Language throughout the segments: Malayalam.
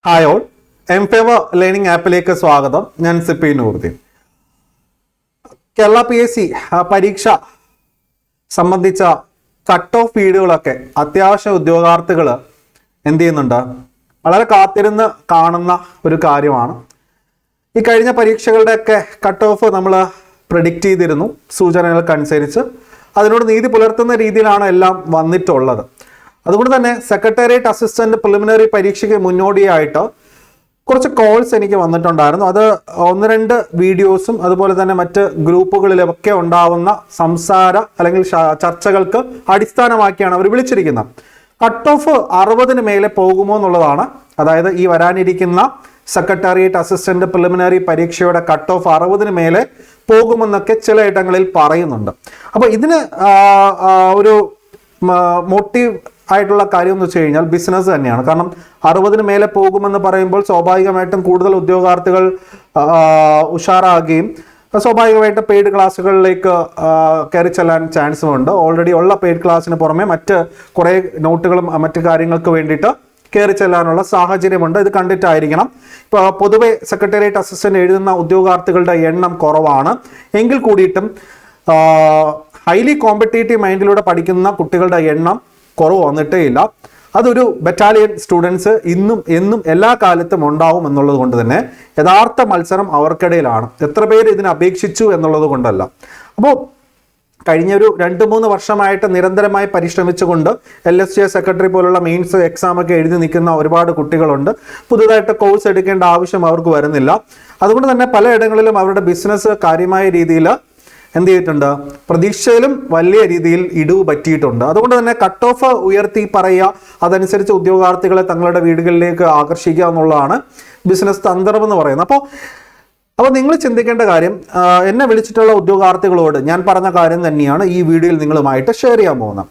Hi all, M favour learning ആപ്പിലേക്ക് സ്വാഗതം. ഞാൻ സിപ്പി നൂറുദ്ദീൻ. കേരള PSC പരീക്ഷ സംബന്ധിച്ച കട്ട് ഓഫ് വീഡിയോകളൊക്കെ അത്യാവശ്യം ഉദ്യോഗാർത്ഥികൾ എന്ത് ചെയ്യുന്നുണ്ട്, വളരെ കാത്തിരുന്ന് കാണുന്ന ഒരു കാര്യമാണ്. ഈ കഴിഞ്ഞ പരീക്ഷകളുടെയൊക്കെ കട്ട് ഓഫ് നമ്മൾ പ്രെഡിക്റ്റ് ചെയ്തിരുന്നു സൂചനകൾക്കനുസരിച്ച്. അതിനോട് നീതി പുലർത്തുന്ന രീതിയിലാണ് എല്ലാം വന്നിട്ടുള്ളത്. അതുകൊണ്ട് തന്നെ സെക്രട്ടേറിയറ്റ് അസിസ്റ്റന്റ് പ്രിലിമിനറി പരീക്ഷയ്ക്ക് മുന്നോടിയായിട്ട് കുറച്ച് കോൾസ് എനിക്ക് വന്നിട്ടുണ്ടായിരുന്നു. അത് ഒന്ന് രണ്ട് വീഡിയോസും അതുപോലെ തന്നെ മറ്റ് ഗ്രൂപ്പുകളിലൊക്കെ ഉണ്ടാവുന്ന സംസാര അല്ലെങ്കിൽ ചർച്ചകൾക്ക് അടിസ്ഥാനമാക്കിയാണ് അവർ വിളിച്ചിരിക്കുന്നത്. കട്ട് ഓഫ് 60 മേലെ പോകുമോ എന്നുള്ളതാണ്. അതായത് ഈ വരാനിരിക്കുന്ന സെക്രട്ടേറിയറ്റ് അസിസ്റ്റന്റ് പ്രിലിമിനറി പരീക്ഷയുടെ കട്ട് ഓഫ് 60 മേലെ പോകുമെന്നൊക്കെ ചില ഇടങ്ങളിൽ പറയുന്നുണ്ട്. അപ്പോൾ ഇതിന് ഒരു മോട്ടീവ് ആയിട്ടുള്ള കാര്യം എന്ന് വെച്ച് കഴിഞ്ഞാൽ ബിസിനസ് തന്നെയാണ്. കാരണം 60 മേലെ പോകുമെന്ന് പറയുമ്പോൾ സ്വാഭാവികമായിട്ടും കൂടുതൽ ഉദ്യോഗാർത്ഥികൾ ഉഷാറാകുകയും സ്വാഭാവികമായിട്ട് പെയ്ഡ് ക്ലാസ്സുകളിലേക്ക് കയറി ചെല്ലാൻ ചാൻസും ഉണ്ട്. ഓൾറെഡി ഉള്ള പെയ്ഡ് ക്ലാസ്സിന് പുറമെ മറ്റ് കുറേ നോട്ടുകളും മറ്റ് കാര്യങ്ങൾക്ക് വേണ്ടിയിട്ട് കയറി ചെല്ലാനുള്ള സാഹചര്യമുണ്ട്. ഇത് കണ്ടിട്ടായിരിക്കണം. ഇപ്പോൾ പൊതുവെ സെക്രട്ടേറിയറ്റ് അസിസ്റ്റന്റ് എഴുതുന്ന ഉദ്യോഗാർത്ഥികളുടെ എണ്ണം കുറവാണ്. എങ്കിൽ കൂടിയിട്ടും ഹൈലി കോമ്പറ്റേറ്റീവ് മൈൻഡിലൂടെ പഠിക്കുന്ന കുട്ടികളുടെ എണ്ണം കുറവ് വന്നിട്ടേ ഇല്ല. അതൊരു ബറ്റാലിയൻ സ്റ്റുഡൻസ് ഇന്നും എന്നും എല്ലാ കാലത്തും ഉണ്ടാവും എന്നുള്ളത് കൊണ്ട് തന്നെ യഥാർത്ഥ മത്സരം അവർക്കിടയിലാണ്. എത്ര പേര് ഇതിനെ അപേക്ഷിച്ചു എന്നുള്ളത് കൊണ്ടല്ല. അപ്പോൾ കഴിഞ്ഞൊരു 2-3 വർഷമായിട്ട് നിരന്തരമായി പരിശ്രമിച്ചുകൊണ്ട് LSJ സെക്രട്ടറി പോലുള്ള മെയിൻസ് എക്സാം ഒക്കെ എഴുതി നിൽക്കുന്ന ഒരുപാട് കുട്ടികളുണ്ട്. പുതുതായിട്ട് കോഴ്സ് എടുക്കേണ്ട ആവശ്യം അവർക്ക് വരുന്നില്ല. അതുകൊണ്ട് തന്നെ പലയിടങ്ങളിലും അവരുടെ ബിസിനസ് കാര്യമായ രീതിയിൽ എന്ത് ചെയ്തിട്ടുണ്ട്, പ്രതീക്ഷയിലും വലിയ രീതിയിൽ ഇടിവ് പറ്റിയിട്ടുണ്ട്. അതുകൊണ്ട് തന്നെ കട്ട് ഓഫ് ഉയർത്തി പറയുക, അതനുസരിച്ച് ഉദ്യോഗാർത്ഥികളെ തങ്ങളുടെ വീടുകളിലേക്ക് ആകർഷിക്കുക എന്നുള്ളതാണ് ബിസിനസ് തന്ത്രം എന്ന് പറയുന്നത്. അപ്പോൾ നിങ്ങൾ ചിന്തിക്കേണ്ട കാര്യം, എന്നെ വിളിച്ചിട്ടുള്ള ഉദ്യോഗാർത്ഥികളോട് ഞാൻ പറഞ്ഞ കാര്യം തന്നെയാണ് ഈ വീഡിയോയിൽ നിങ്ങളുമായിട്ട് ഷെയർ ചെയ്യാൻ പോകുന്നത്.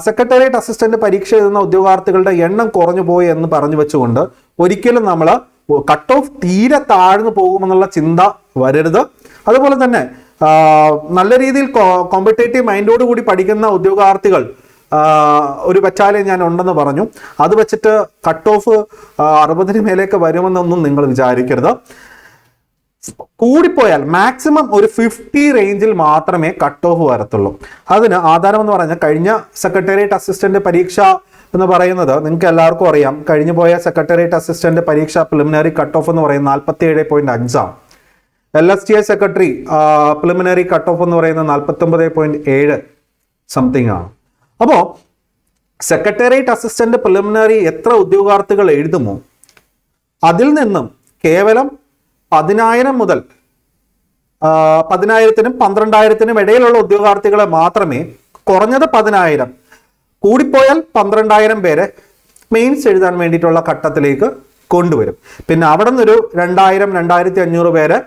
സെക്രട്ടേറിയറ്റ് അസിസ്റ്റന്റ് പരീക്ഷ എഴുതുന്ന ഉദ്യോഗാർത്ഥികളുടെ എണ്ണം കുറഞ്ഞു പോയി എന്ന് പറഞ്ഞു വെച്ചുകൊണ്ട് ഒരിക്കലും നമ്മൾ കട്ട് ഓഫ് തീരെ താഴ്ന്നു പോകുമെന്നുള്ള ചിന്ത വരരുത്. അതുപോലെ തന്നെ നല്ല രീതിയിൽ കോമ്പറ്റേറ്റീവ് മൈൻഡോട് കൂടി പഠിക്കുന്ന ഉദ്യോഗാർത്ഥികൾ ഒരു ബറ്റാലിയൻ ഞാൻ ഉണ്ടെന്ന് പറഞ്ഞു. അത് വെച്ചിട്ട് കട്ട് ഓഫ് 60 മേലേക്ക് വരുമെന്നൊന്നും നിങ്ങൾ വിചാരിക്കരുത്. കൂടിപ്പോയാൽ മാക്സിമം ഒരു 50 റേഞ്ചിൽ മാത്രമേ കട്ട് ഓഫ് വരത്തുള്ളൂ. അതിന് ആധാരം എന്ന് പറഞ്ഞാൽ കഴിഞ്ഞ സെക്രട്ടേറിയറ്റ് അസിസ്റ്റന്റ് പരീക്ഷ എന്ന് പറയുന്നത് നിങ്ങൾക്ക് എല്ലാവർക്കും അറിയാം. കഴിഞ്ഞു പോയ സെക്രട്ടേറിയറ്റ് അസിസ്റ്റന്റ് പരീക്ഷ പ്രിലിമിനറി കട്ട് ഓഫ് എന്ന് പറയുന്നത് 47.5 ആണ്. LSTA secretary preliminary cut off എന്ന് പറയുന്നത് 49.7 സംതിങ് ആണ്. അപ്പോൾ സെക്രട്ടേറിയറ്റ് അസിസ്റ്റന്റ് പ്രിലിമിനറി എത്ര ഉദ്യോഗാർത്ഥികൾ എഴുതുമോ അതിൽ നിന്നും കേവലം 10,000 മുതൽ 10,000-നും 12,000-നും ഇടയിലുള്ള ഉദ്യോഗാർത്ഥികളെ മാത്രമേ, കുറഞ്ഞത് 10,000 കൂടിപ്പോയാൽ 12,000 പേരെ മെയിൻസ് എഴുതാൻ വേണ്ടിയിട്ടുള്ള ഘട്ടത്തിലേക്ക് കൊണ്ടുവരും. പിന്നെ അവിടെ നിന്നൊരു 2,000-2,500 പേരെ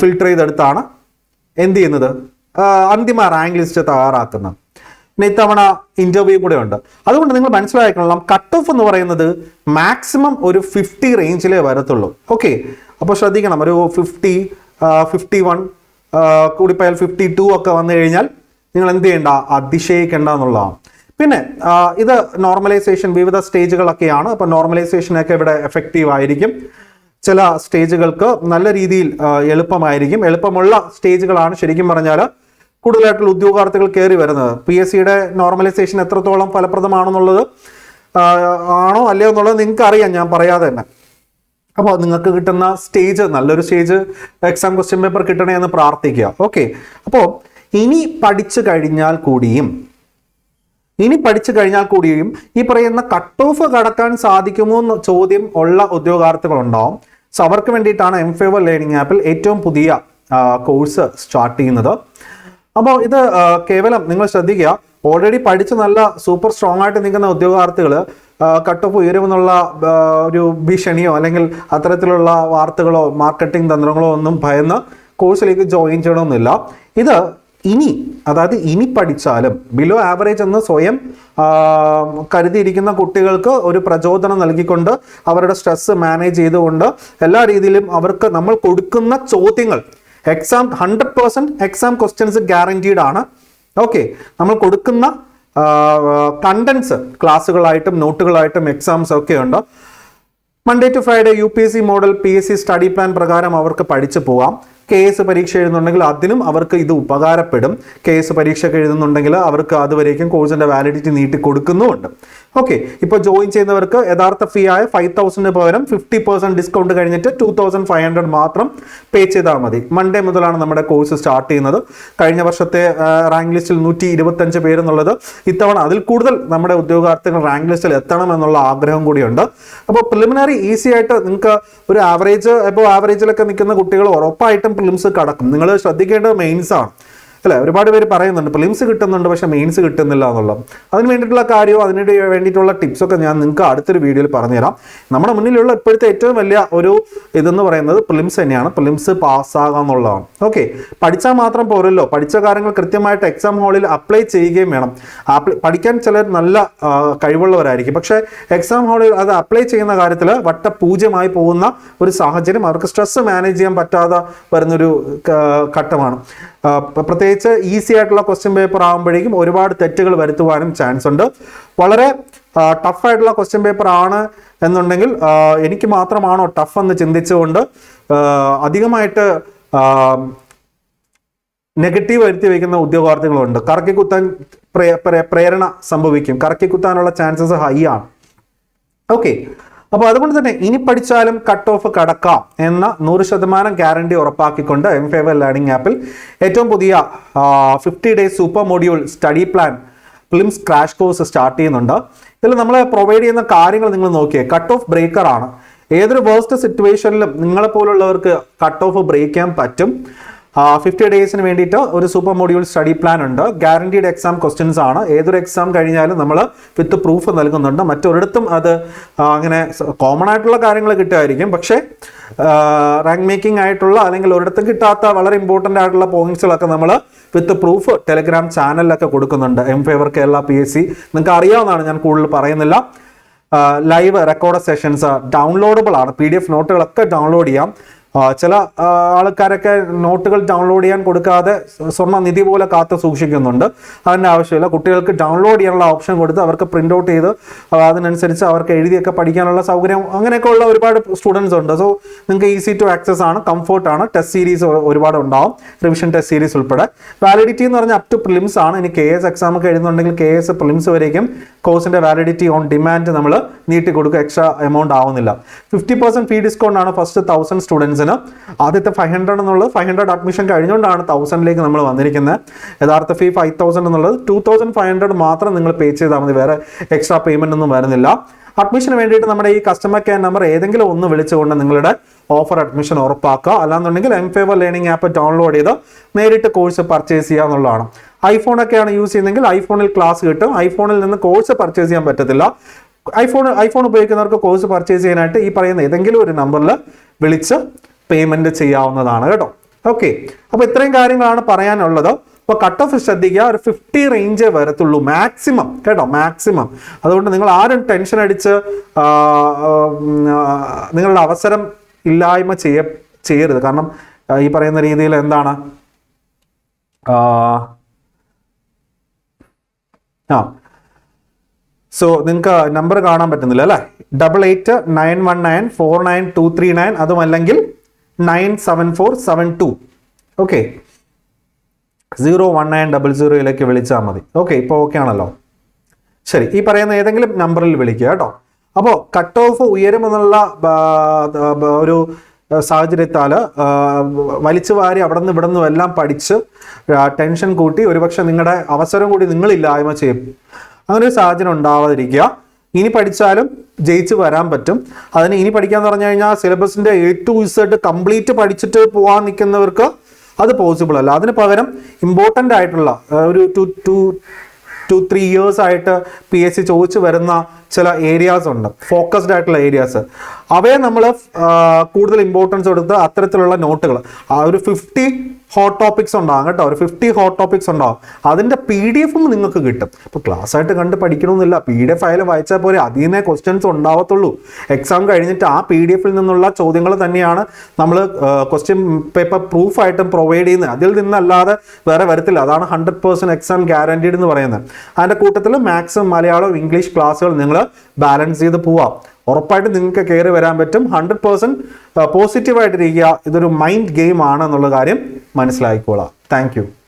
ഫിൽട്ടർ ചെയ്തെടുത്താണ് എന്ത് ചെയ്യുന്നത്, അന്തിമ റാങ്ക് ലിസ്റ്റ് തയ്യാറാക്കുന്നത്. പിന്നെ ഇത്തവണ ഇന്റർവ്യൂ കൂടെ ഉണ്ട്. അതുകൊണ്ട് നിങ്ങൾ മനസ്സിലാക്കണം, കട്ട് ഓഫ് എന്ന് പറയുന്നത് മാക്സിമം ഒരു 50 റേഞ്ചിലേ വരത്തുള്ളൂ. ഓക്കെ, അപ്പോൾ ശ്രദ്ധിക്കണം. ഒരു 50, 51 കൂടിപ്പോയാൽ 52 ഒക്കെ വന്നു കഴിഞ്ഞാൽ നിങ്ങൾ എന്ത് ചെയ്യേണ്ട, അതിശയിക്കേണ്ട എന്നുള്ളതാണ്. പിന്നെ ഇത് നോർമലൈസേഷൻ വിവിധ സ്റ്റേജുകളൊക്കെയാണ്. അപ്പോൾ നോർമലൈസേഷനൊക്കെ ഇവിടെ എഫക്റ്റീവ് ആയിരിക്കും. ചില സ്റ്റേജുകൾക്ക് നല്ല രീതിയിൽ എളുപ്പമായിരിക്കും. എളുപ്പമുള്ള സ്റ്റേജുകളാണ് ശരിക്കും പറഞ്ഞാൽ കൂടുതലായിട്ടുള്ള ഉദ്യോഗാർത്ഥികൾ കയറി വരുന്നത്. PSCയുടെ നോർമലൈസേഷൻ എത്രത്തോളം ഫലപ്രദമാണെന്നുള്ളത് ആണോ അല്ലയോ എന്നുള്ളത് നിങ്ങൾക്ക് അറിയാം, ഞാൻ പറയാതെ തന്നെ. അപ്പോൾ നിങ്ങൾക്ക് കിട്ടുന്ന സ്റ്റേജ് നല്ലൊരു സ്റ്റേജ് എക്സാം ക്വസ്റ്റ്യൻ പേപ്പർ കിട്ടണേ എന്ന് പ്രാർത്ഥിക്കുക. ഓക്കെ, അപ്പോൾ ഇനി പഠിച്ചു കഴിഞ്ഞാൽ കൂടിയും ഈ പറയുന്ന കട്ട് ഓഫ് കടക്കാൻ സാധിക്കുമോ എന്ന് ചോദ്യം ഉള്ള ഉദ്യോഗാർത്ഥികളുണ്ടാവും. സോ അവർക്ക് വേണ്ടിയിട്ടാണ് എം ഫേവർ ലേണിംഗ് ആപ്പിൽ ഏറ്റവും പുതിയ കോഴ്സ് സ്റ്റാർട്ട് ചെയ്യുന്നത്. അപ്പോൾ ഇത് കേവലം നിങ്ങൾ ശ്രദ്ധിക്കുക, ഓൾറെഡി പഠിച്ച് നല്ല സൂപ്പർ സ്ട്രോങ് ആയിട്ട് നിൽക്കുന്ന ഉദ്യോഗാർത്ഥികൾ കട്ട് ഓഫ് ഉയരുമെന്നുള്ള ഒരു ഭീഷണിയോ അല്ലെങ്കിൽ അത്തരത്തിലുള്ള വാർത്തകളോ മാർക്കറ്റിംഗ് തന്ത്രങ്ങളോ ഒന്നും ഭയന്ന് കോഴ്സിലേക്ക് ജോയിൻ ചെയ്യണമെന്നില്ല. ഇത് ഇനി പഠിച്ചാലും ബിലോ ആവറേജ് എന്ന് സ്വയം കരുതിയിരിക്കുന്ന കുട്ടികൾക്ക് ഒരു പ്രചോദനം നൽകിക്കൊണ്ട് അവരുടെ സ്ട്രെസ് മാനേജ് ചെയ്തുകൊണ്ട് എല്ലാ രീതിയിലും അവർക്ക് നമ്മൾ കൊടുക്കുന്ന ചോദ്യങ്ങൾ എക്സാം 100% എക്സാം ക്വസ്റ്റ്യൻസ് ഗ്യാരണ്ടീഡ് ആണ്. ഓക്കെ, നമ്മൾ കൊടുക്കുന്ന കണ്ടൻസ് ക്ലാസ്സുകളായിട്ടും നോട്ടുകളായിട്ടും എക്സാംസ് ഒക്കെ ഉണ്ട്. Monday to Friday UPSC model PSC study plan പ്രകാരം അവർക്ക് പഠിച്ചു പോകാം. KS പരീക്ഷ എഴുതുന്നുണ്ടെങ്കിൽ അതിനും അവർക്ക് ഇത് ഉപകാരപ്പെടും. KS പരീക്ഷയൊക്കെ എഴുതുന്നുണ്ടെങ്കിൽ അവർക്ക് അതുവരേക്കും കോഴ്സിന്റെ വാലിഡിറ്റി നീട്ടി കൊടുക്കുന്നുമുണ്ട്. ഓക്കെ, ഇപ്പോൾ ജോയിൻ ചെയ്യുന്നവർക്ക് യഥാർത്ഥ ഫീ ആയ 5,000 പകരം 50% ഡിസ്കൗണ്ട് കഴിഞ്ഞിട്ട് 2,500 മാത്രം പേ ചെയ്താൽ മതി. മൺഡേ മുതലാണ് നമ്മുടെ കോഴ്സ് സ്റ്റാർട്ട് ചെയ്യുന്നത്. കഴിഞ്ഞ വർഷത്തെ റാങ്ക് ലിസ്റ്റിൽ 125 പേരെന്നുള്ളത് ഇത്തവണ അതിൽ കൂടുതൽ നമ്മുടെ ഉദ്യോഗാർത്ഥികൾ റാങ്ക് ലിസ്റ്റിൽ എത്തണം എന്നുള്ള ആഗ്രഹം കൂടിയുണ്ട്. അപ്പോൾ പ്രിലിമിനറി ഈസി ആയിട്ട് നിങ്ങൾക്ക് ഒരു ആവറേജിലൊക്കെ നിൽക്കുന്ന കുട്ടികൾ ഉറപ്പായിട്ടും പ്രിലിംസ് കടക്കും. നിങ്ങൾ ശ്രദ്ധിക്കേണ്ടത് മെയിൻസ് ആണ് അല്ലേ. ഒരുപാട് പേര് പറയുന്നുണ്ട് പ്രിലിംസ് കിട്ടുന്നുണ്ട് പക്ഷെ മെയിൻസ് കിട്ടുന്നില്ല എന്നുള്ളത്. അതിന് വേണ്ടിയിട്ടുള്ള കാര്യവും അതിന് വേണ്ടിയിട്ടുള്ള ടിപ്സൊക്കെ ഞാൻ നിങ്ങൾക്ക് അടുത്തൊരു വീഡിയോയിൽ പറഞ്ഞുതരാം. നമ്മുടെ മുന്നിലുള്ള ഇപ്പോഴത്തെ ഏറ്റവും വലിയ ഒരു ഇതെന്ന് പറയുന്നത് പ്രിലിംസ് തന്നെയാണ്. പ്രിലിംസ് പാസ്സാകുക എന്നുള്ളതാണ്. ഓക്കെ, പഠിച്ചാൽ മാത്രം പോരല്ലോ, പഠിച്ച കാര്യങ്ങൾ കൃത്യമായിട്ട് എക്സാം ഹാളിൽ അപ്ലൈ ചെയ്യുകയും വേണം. പഠിക്കാൻ ചിലർ നല്ല കഴിവുള്ളവരായിരിക്കും, പക്ഷേ എക്സാം ഹാളിൽ അത് അപ്ലൈ ചെയ്യുന്ന കാര്യത്തിൽ വട്ടപൂജ്യമായി പോകുന്ന ഒരു സാഹചര്യം, അവർക്ക് സ്ട്രെസ് മാനേജ് ചെയ്യാൻ പറ്റാതെ വരുന്നൊരു ഘട്ടമാണ്. പ്രത്യേകിച്ച് ഈസി ആയിട്ടുള്ള ക്വസ്റ്റ്യൻ പേപ്പർ ആകുമ്പോഴേക്കും ഒരുപാട് തെറ്റുകൾ വരുത്തുവാനും ചാൻസ് ഉണ്ട്. വളരെ ടഫായിട്ടുള്ള ക്വസ്റ്റ്യൻ പേപ്പർ ആണ് എന്നുണ്ടെങ്കിൽ എനിക്ക് മാത്രമാണോ ടഫ് എന്ന് ചിന്തിച്ചുകൊണ്ട് അധികമായിട്ട് നെഗറ്റീവ് വരുത്തി വയ്ക്കുന്ന ഉദ്യോഗാർത്ഥികളുണ്ട്. കറക്കി കുത്താൻ പ്രേരണ സംഭവിക്കും, കറക്കി കുത്താനുള്ള ചാൻസസ് ഹൈ ആണ്. ഓക്കെ, അപ്പോൾ അതുകൊണ്ട് തന്നെ ഇനി പഠിച്ചാലും കട്ട് ഓഫ് കടക്കാം എന്ന 100% ഗ്യാരണ്ടി ഉറപ്പാക്കിക്കൊണ്ട് M-Favor ലേണിംഗ് ആപ്പിൽ ഏറ്റവും പുതിയ 50 days super module study plan prelims crash course start ചെയ്യുന്നുണ്ട്. ഇതിൽ നമ്മൾ പ്രൊവൈഡ് ചെയ്യുന്ന കാര്യങ്ങൾ നിങ്ങൾ നോക്കിയേ. കട്ട് ഓഫ് ബ്രേക്കർ ആണ്. ഏതൊരു വേഴ്സ്റ്റ് സിറ്റുവേഷനിലും നിങ്ങളെപ്പോലുള്ളവർക്ക് കട്ട് ഓഫ് ബ്രേക്ക് ചെയ്യാൻ പറ്റും. 50 ഡേയ്സിന് വേണ്ടിയിട്ട് ഒരു സൂപ്പർ മൊഡ്യൂൾ സ്റ്റഡി പ്ലാൻ ഉണ്ട്. ഗ്യാരണ്ടീഡ് എക്സാം ക്വസ്റ്റ്യൻസ് ആണ്. ഏതൊരു എക്സാം കഴിഞ്ഞാലും നമ്മൾ വിത്ത് പ്രൂഫ് നൽകുന്നുണ്ട്. മറ്റൊരിടത്തും അത് അങ്ങനെ കോമൺ ആയിട്ടുള്ള കാര്യങ്ങൾ കിട്ടുമായിരിക്കും, പക്ഷേ റാങ്ക് മേക്കിംഗ് ആയിട്ടുള്ള അല്ലെങ്കിൽ ഒരിടത്തും കിട്ടാത്ത വളരെ ഇമ്പോർട്ടൻ്റ് ആയിട്ടുള്ള പോയിന്റ്സുകളൊക്കെ നമ്മൾ വിത്ത് പ്രൂഫ് ടെലിഗ്രാം ചാനലിലൊക്കെ കൊടുക്കുന്നുണ്ട്. M-Favor കേരള PSC നിങ്ങൾക്ക് അറിയാവുന്നതാണ്, ഞാൻ കൂടുതൽ പറയുന്നില്ല. ലൈവ് റെക്കോർഡ് സെഷൻസ് ഡൗൺലോഡബിൾ ആണ്. PDF നോട്ടുകളൊക്കെ ഡൗൺലോഡ് ചെയ്യാം. ചില ആൾക്കാരൊക്കെ നോട്ടുകൾ ഡൗൺലോഡ് ചെയ്യാൻ കൊടുക്കാതെ സ്വർണ്ണ നിധി പോലെ കാത്ത് സൂക്ഷിക്കുന്നുണ്ട്. അതിൻ്റെ ആവശ്യമില്ല. കുട്ടികൾക്ക് ഡൗൺലോഡ് ചെയ്യാനുള്ള ഓപ്ഷൻ കൊടുത്ത് അവർക്ക് പ്രിൻ്റ് ഔട്ട് ചെയ്ത് അതിനനുസരിച്ച് അവർക്ക് എഴുതിയൊക്കെ പഠിക്കാനുള്ള സൗകര്യം അങ്ങനെയൊക്കെ ഉള്ള ഒരുപാട് സ്റ്റുഡൻസ് ഉണ്ട്. സോ നിങ്ങൾക്ക് ഈസി ടു ആക്സസ് ആണ്, കംഫോർട്ടാണ്. ടെസ്റ്റ് സീരീസ് ഒരുപാട് ഉണ്ടാവും, റിവിഷൻ ടെസ്റ്റ് സീരീസ് ഉൾപ്പെടെ. വാലിഡിറ്റി എന്ന് പറഞ്ഞാൽ അപ് ടു പ്രിലിംസ് ആണ്. ഇനി KS എക്സാം ഒക്കെ എഴുതുന്നുണ്ടെങ്കിൽ KS പ്രിലിംസ് വരേക്കും കോഴ്സിൻ്റെ വാലിഡിറ്റി ഓൺ ഡിമാൻഡ് നമ്മൾ നീട്ടി കൊടുക്കുക. എക്സ്ട്രാ എമൗണ്ട് ആവുന്നില്ല. 50% ഫീ ഡിസ്കൗണ്ട് ആണ് ഫസ്റ്റ് 1000 സ്റ്റുഡൻസിന്. ആദ്യത്തെ 500 എന്നുള്ളത് 500 അഡ്മിഷൻ കഴിഞ്ഞുകൊണ്ടാണ് 1000ലേക്ക് നമ്മൾ വന്നിരിക്കുന്നത്. യഥാർത്ഥ ഫീ 5000 എന്നുള്ളത് 2500 മാത്രം നിങ്ങൾ പേ ചെയ്താൽ മതി, വേറെ എക്സ്ട്രാ പേയ്മെന്റ് ഒന്നും വരുന്നില്ല. അഡ്മിഷന് വേണ്ടിയിട്ട് നമ്മുടെ ഈ കസ്റ്റമർ കെയർ നമ്പർ ഏതെങ്കിലും ഒന്ന് വിളിച്ചുകൊണ്ട് നിങ്ങളുടെ ഓഫർ അഡ്മിഷൻ ഉറപ്പാക്കുക. അല്ലാന്നുണ്ടെങ്കിൽ M-Favor ലേണിംഗ് ആപ്പ് ഡൗൺലോഡ് ചെയ്ത് നേരിട്ട് കോഴ്സ് പർച്ചേസ് ചെയ്യുക എന്നുള്ളതാണ്. ഐഫോണൊക്കെയാണ് യൂസ് ചെയ്യുന്നതെങ്കിൽ ഐഫോണിൽ ക്ലാസ് കിട്ടും. ഐഫോണിൽ നിന്ന് കോഴ്സ് പർച്ചേസ് ചെയ്യാൻ പറ്റത്തില്ല. ഐഫോൺ ഉപയോഗിക്കുന്നവർക്ക് കോഴ്സ് പർച്ചേസ് ചെയ്യാനായിട്ട് ഈ പറയുന്ന ഏതെങ്കിലും ഒരു നമ്പറിൽ വിളിച്ച് പേയ്മെന്റ് ചെയ്യാവുന്നതാണ് കേട്ടോ. ഓക്കെ, അപ്പോൾ ഇത്രയും കാര്യങ്ങളാണ് പറയാനുള്ളത്. അപ്പോൾ കട്ട് ഓഫ് ശ്രദ്ധിക്കുക, ഒരു 50 റേഞ്ചേ വരത്തുള്ളൂ മാക്സിമം കേട്ടോ, മാക്സിമം. അതുകൊണ്ട് നിങ്ങൾ ആരും ടെൻഷൻ അടിച്ച് നിങ്ങളുടെ അവസരം ഇല്ലായ്മ ചെയ്യരുത്. കാരണം ഈ പറയുന്ന രീതിയിൽ എന്താണ് സോ നിങ്ങൾക്ക് നമ്പർ കാണാൻ പറ്റുന്നില്ല അല്ലേ? 8891949239, അതുമല്ലെങ്കിൽ 97472. ഓക്കെ, 01900 വിളിച്ചാൽ മതി. ഓക്കെ, ഇപ്പോൾ ഓക്കെ ആണല്ലോ. ശരി, ഈ പറയുന്ന ഏതെങ്കിലും നമ്പറിൽ വിളിക്കുക കേട്ടോ. അപ്പോൾ കട്ട് ഓഫ് ഉയരുമെന്നുള്ള ഒരു സാഹചര്യത്താൽ വലിച്ചു വാരി അവിടെ നിന്ന് ഇവിടെ നിന്നും എല്ലാം പഠിച്ച് ടെൻഷൻ കൂട്ടി ഒരുപക്ഷെ നിങ്ങളുടെ അവസരം കൂടി നിങ്ങളില്ലായ്മ ചെയ്യും. അങ്ങനെ ഒരു സാഹചര്യം ഉണ്ടാവാതിരിക്കുക. ഇനി പഠിച്ചാലും ജയിച്ച് വരാൻ പറ്റും. അതിന് ഇനി പഠിക്കാന്ന് പറഞ്ഞു കഴിഞ്ഞാൽ സിലബസിന്റെ A to Z കംപ്ലീറ്റ് പഠിച്ചിട്ട് പോകാൻ നിൽക്കുന്നവർക്ക് അത് പോസിബിൾ അല്ല. അതിന് പകരം ഇമ്പോർട്ടൻ്റ് ആയിട്ടുള്ള ഒരു 2-3 ഇയേഴ്സ് ആയിട്ട് PSC ചോദിച്ചു വരുന്ന ചില ഏരിയാസ് ഉണ്ട്, ഫോക്കസ്ഡ് ആയിട്ടുള്ള ഏരിയാസ്. അവയെ നമ്മൾ കൂടുതൽ ഇമ്പോർട്ടൻസ് കൊടുത്ത് അത്തരത്തിലുള്ള നോട്ടുകൾ ഒരു 50 ഹോട്ട് ടോപ്പിക്സ് ഉണ്ടാകും കേട്ടോ. ഒരു 50 ഹോട്ട് ടോപ്പിക്സ് ഉണ്ടാകും. അതിൻ്റെ PDF നിങ്ങൾക്ക് കിട്ടും. ഇപ്പോൾ ക്ലാസ് ആയിട്ട് കണ്ട് പഠിക്കണമെന്നില്ല, PDF ഫയൽ വായിച്ചാൽ പോലെ അതിൽ നിന്നേ ക്വസ്റ്റ്യൻസ് ഉണ്ടാവത്തുള്ളൂ. എക്സാം കഴിഞ്ഞിട്ട് ആ PDF നിന്നുള്ള ചോദ്യങ്ങൾ തന്നെയാണ് നമ്മൾ ക്വസ്റ്റ്യൻ പേപ്പർ പ്രൂഫായിട്ടും പ്രൊവൈഡ് ചെയ്യുന്നത്. അതിൽ നിന്നല്ലാതെ വേറെ വരത്തില്ല. അതാണ് 100% എക്സാം ഗ്യാരണ്ടീഡ് എന്ന് പറയുന്നത്. അതിൻ്റെ കൂട്ടത്തിൽ മാത്സും മലയാളവും ഇംഗ്ലീഷ് ക്ലാസ്സുകൾ നിങ്ങൾ ബാലൻസ് ചെയ്ത് പോവാം. ഉറപ്പായിട്ടും നിങ്ങൾക്ക് കയറി വരാൻ പറ്റും. 100% പോസിറ്റീവായിട്ടിരിക്കുക. ഇതൊരു മൈൻഡ് ഗെയിം ആണെന്നുള്ള കാര്യം മനസ്സിലാക്കിക്കോളാം. താങ്ക്